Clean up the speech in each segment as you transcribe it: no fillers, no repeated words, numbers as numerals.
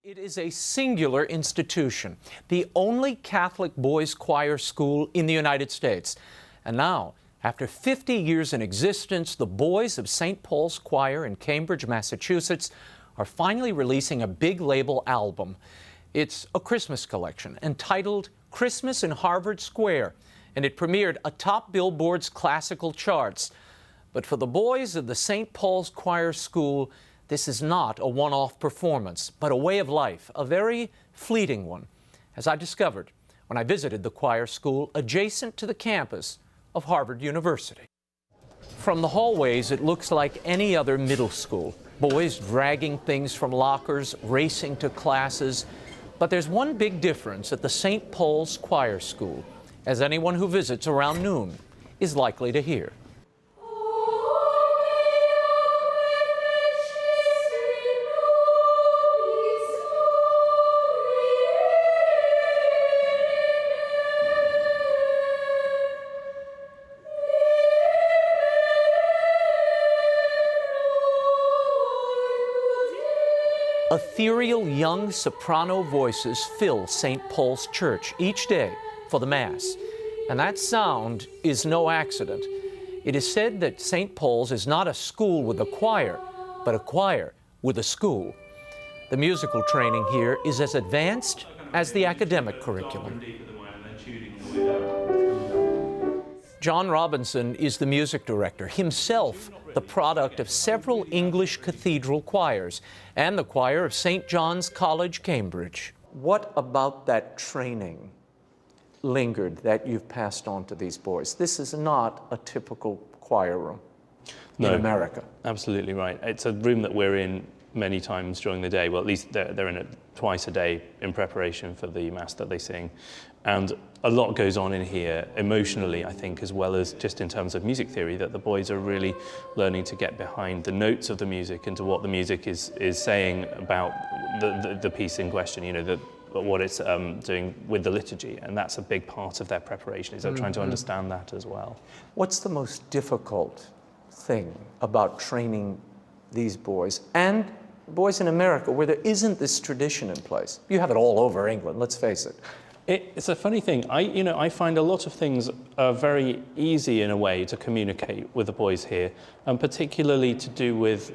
It is a singular institution, the only Catholic boys' choir school in the United States. And now, after 50 years in existence, the boys of St. Paul's Choir in Cambridge, Massachusetts, are finally releasing a big label album. It's a Christmas collection entitled Christmas in Harvard Square, and it premiered atop Billboard's classical charts. But for the boys of the St. Paul's Choir School, this is not a one-off performance, but a way of life, a very fleeting one, as I discovered when I visited the choir school adjacent to the campus of Harvard University. From the hallways, it looks like any other middle school. Boys dragging things from lockers, racing to classes. But there's one big difference at the St. Paul's Choir School, as anyone who visits around noon is likely to hear. Ethereal young soprano voices fill St. Paul's Church each day for the Mass. And that sound is no accident. It is said that St. Paul's is not a school with a choir, but a choir with a school. The musical training here is as advanced as the academic curriculum. John Robinson is the music director, himself the product of several English cathedral choirs and the choir of St. John's College, Cambridge. What about that training lingered that you've passed on to these boys? This is not a typical choir room in America. Absolutely right. It's a room that we're in many times during the day. Well, at least they're in it twice a day in preparation for the Mass that they sing. And a lot goes on in here emotionally, I think, as well as just in terms of music theory, that the boys are really learning to get behind the notes of the music and to what the music is saying about the piece in question, you know, what it's doing with the liturgy. And that's a big part of their preparation, is trying to understand that as well. What's the most difficult thing about training these boys and boys in America where there isn't this tradition in place? You have it all over England, let's face it. It's a funny thing. I find a lot of things are very easy in a way to communicate with the boys here, and particularly to do with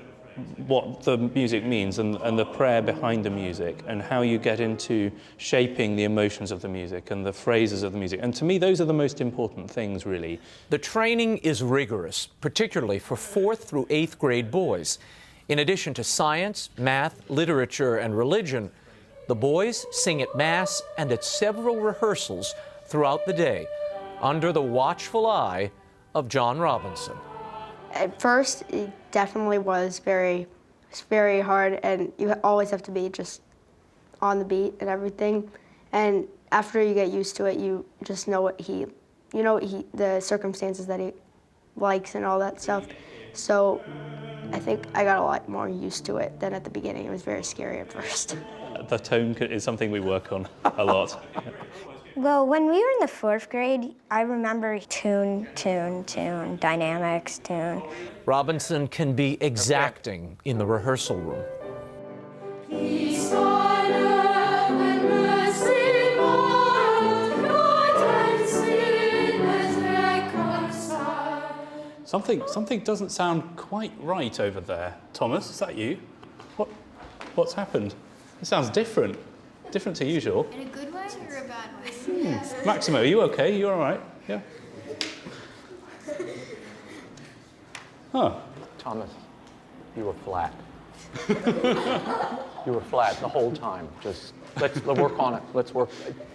what the music means and the prayer behind the music and how you get into shaping the emotions of the music and the phrases of the music. And to me, those are the most important things, really. The training is rigorous, particularly for 4th through 8th grade boys. In addition to science, math, literature, and religion, the boys sing at Mass and at several rehearsals throughout the day, under the watchful eye of John Robinson. At first, it definitely was very hard, and you always have to be just on the beat and everything. And after you get used to it, you just know the circumstances that he likes and all that stuff. So I think I got a lot more used to it than at the beginning. It was very scary at first. The tone is something we work on a lot. Well, when we were in the 4th grade, I remember tune, dynamics, tune. Robinson can be exacting in the rehearsal room. Something doesn't sound quite right over there. Thomas, is that you? What's happened? It sounds different to usual. In a good way or a bad way? Maximo, are you okay? You all right? Yeah. Huh. Thomas, you were flat. You were flat the whole time. Just let's work on it. Let's work.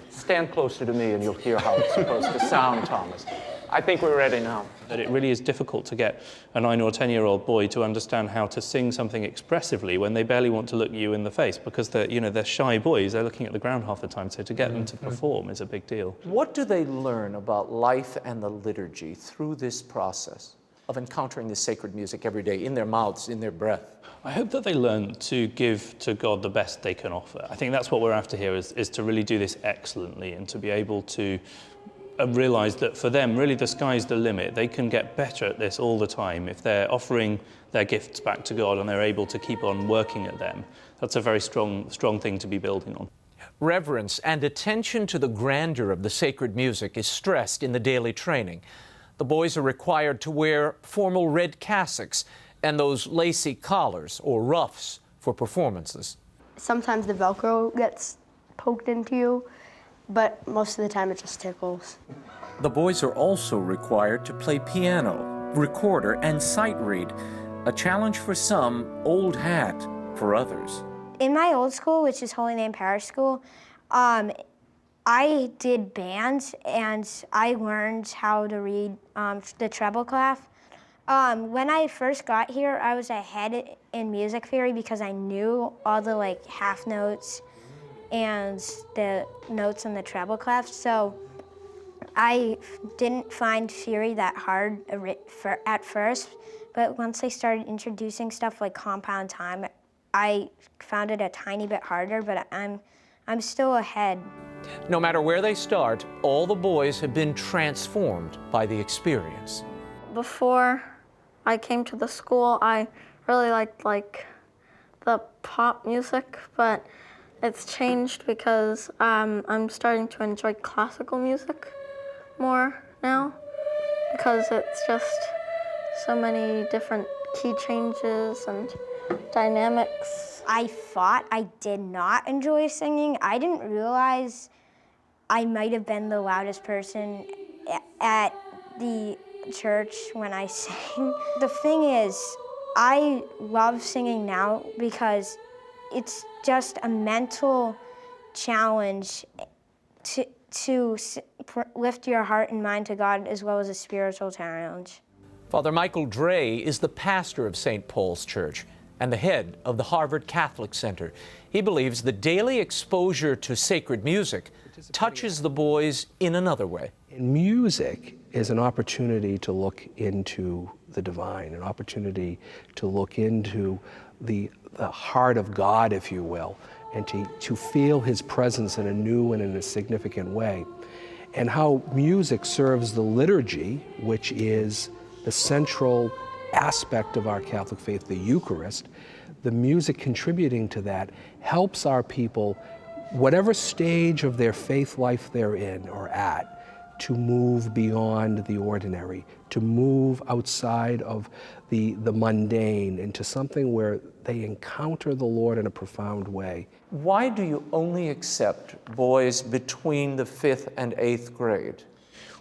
Stand closer to me and you'll hear how it's supposed to sound, Thomas. I think we're ready now. That it really is difficult to get a 9 or 10-year-old boy to understand how to sing something expressively when they barely want to look you in the face, because they're shy boys. They're looking at the ground half the time. So to get them to perform is a big deal. What do they learn about life and the liturgy through this process of encountering the sacred music every day in their mouths, in their breath? I hope that they learn to give to God the best they can offer. I think that's what we're after here, is to really do this excellently and to be able to realize that for them, really the sky's the limit. They can get better at this all the time. If they're offering their gifts back to God and they're able to keep on working at them, that's a very strong thing to be building on. Reverence and attention to the grandeur of the sacred music is stressed in the daily training. The boys are required to wear formal red cassocks and those lacy collars or ruffs for performances. Sometimes the Velcro gets poked into you, but most of the time it just tickles. The boys are also required to play piano, recorder, and sight read, a challenge for some, old hat for others. In my old school, which is Holy Name Parish School, I did band and I learned how to read the treble clef. When I first got here, I was ahead in music theory because I knew all the half notes and the notes in the treble clef. So I didn't find theory that hard at first, but once they started introducing stuff like compound time, I found it a tiny bit harder, but I'm still ahead. No matter where they start, all the boys have been transformed by the experience. Before I came to the school, I really liked the pop music, but it's changed because I'm starting to enjoy classical music more now because it's just so many different key changes and dynamics. I thought I did not enjoy singing. I didn't realize I might have been the loudest person at the church when I sang. The thing is, I love singing now because it's just a mental challenge to lift your heart and mind to God as well as a spiritual challenge. Father Michael Dre is the pastor of St. Paul's Church and the head of the Harvard Catholic Center. He believes the daily exposure to sacred music touches the boys in another way. And music is an opportunity to look into the divine, an opportunity to look into the heart of God, if you will, and to feel His presence in a new and in a significant way. And how music serves the liturgy, which is the central aspect of our Catholic faith, the Eucharist. The music contributing to that helps our people, whatever stage of their faith life they're in or at, to move beyond the ordinary, to move outside of the mundane into something where they encounter the Lord in a profound way. Why do you only accept boys between the 5th and 8th grade?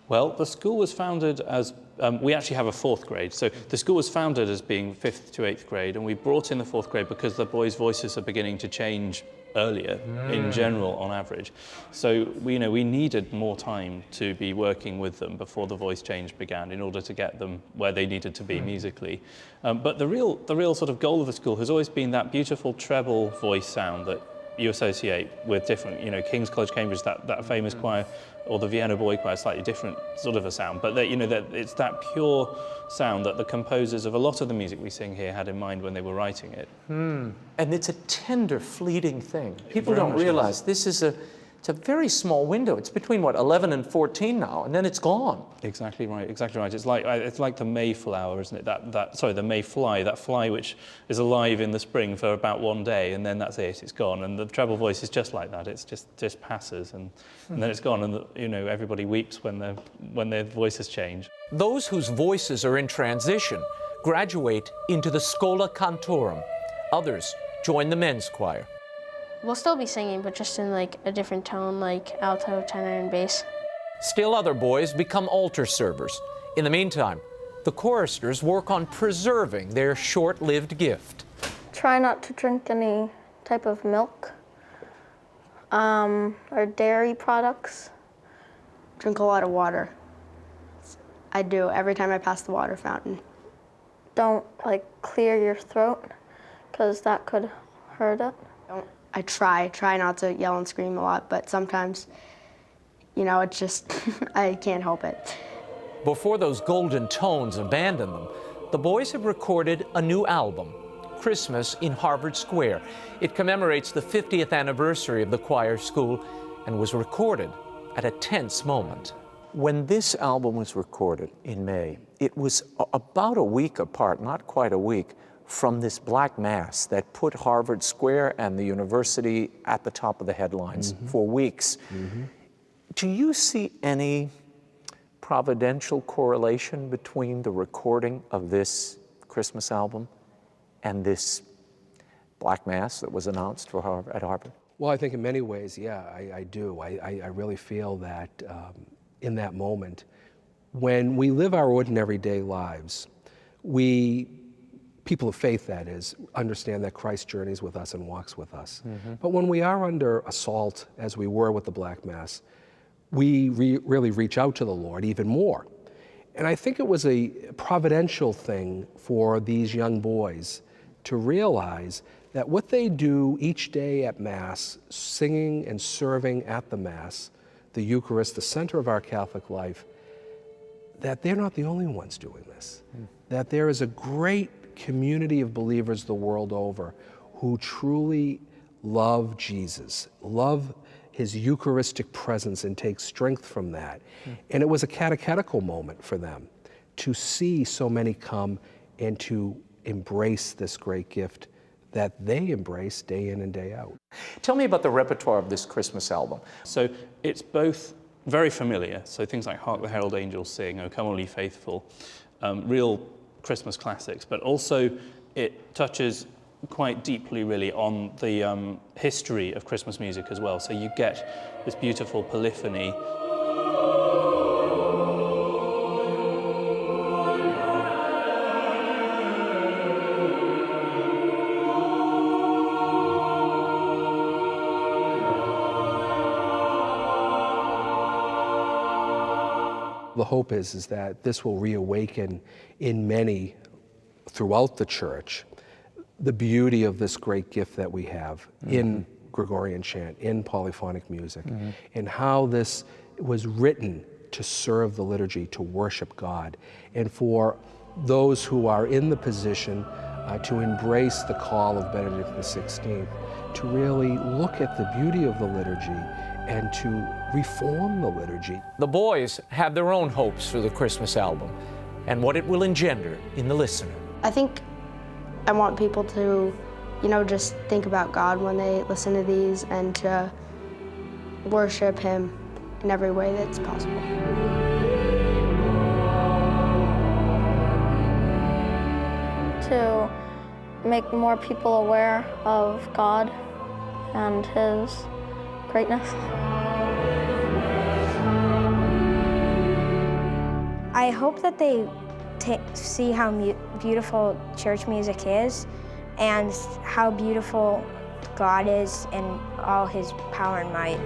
Well, the school was founded as, we actually have a 4th grade. So the school was founded as being 5th to 8th grade, and we brought in the 4th grade because the boys' voices are beginning to change earlier in general on average. So we needed more time to be working with them before the voice change began in order to get them where they needed to be musically. But the real sort of goal of the school has always been that beautiful treble voice sound that you associate with different, King's College, Cambridge, that famous choir, or the Vienna Boy Choir, slightly different sort of a sound. But that it's that pure sound that the composers of a lot of the music we sing here had in mind when they were writing it. And it's a tender, fleeting thing. People don't realize this is it's a very small window. It's between 11 and 14 now, and then it's gone. Exactly right. It's like the Mayflower, isn't it? The Mayfly, that fly which is alive in the spring for about one day, and then that's it. It's gone. And the treble voice is just like that. It's just passes, and then it's gone. And everybody weeps when their voices change. Those whose voices are in transition graduate into the Schola Cantorum. Others join the men's choir. We'll still be singing, but just in a different tone, like alto, tenor, and bass. Still other boys become altar servers. In the meantime, the choristers work on preserving their short-lived gift. Try not to drink any type of milk or dairy products. Drink a lot of water. I do every time I pass the water fountain. Don't clear your throat, because that could hurt it. I try not to yell and scream a lot, but sometimes, it's just, I can't help it. Before those golden tones abandon them, the boys have recorded a new album, Christmas in Harvard Square. It commemorates the 50th anniversary of the choir school and was recorded at a tense moment. When this album was recorded in May, it was about a week apart, not quite a week, from this Black Mass that put Harvard Square and the university at the top of the headlines for weeks. Do you see any providential correlation between the recording of this Christmas album and this Black Mass that was announced for at Harvard? Well, I think in many ways, yeah, I do. I really feel that in that moment, when we live our ordinary day lives, people of faith, that is, understand that Christ journeys with us and walks with us. But when we are under assault, as we were with the Black Mass, we really reach out to the Lord even more. And I think it was a providential thing for these young boys to realize that what they do each day at Mass, singing and serving at the Mass, the Eucharist, the center of our Catholic life, that they're not the only ones doing this. That there is a great community of believers the world over who truly love Jesus, love his Eucharistic presence, and take strength from that. And it was a catechetical moment for them to see so many come and to embrace this great gift that they embrace day in and day out. Tell me about the repertoire of this Christmas album. So it's both very familiar, so things like Hark the Herald Angels Sing, O Come All Ye Faithful, real Christmas classics, but also it touches quite deeply really on the history of Christmas music as well. So you get this beautiful polyphony. The hope is that this will reawaken in many throughout the church the beauty of this great gift that we have in Gregorian chant, in polyphonic music, and how this was written to serve the liturgy, to worship God, and for those who are in the position to embrace the call of Benedict XVI, to really look at the beauty of the liturgy and to reform the liturgy. The boys have their own hopes for the Christmas album and what it will engender in the listener. I think I want people to, just think about God when they listen to these and to worship him in every way that's possible. To make more people aware of God and his greatness. I hope that they see how beautiful church music is and how beautiful God is in all his power and might.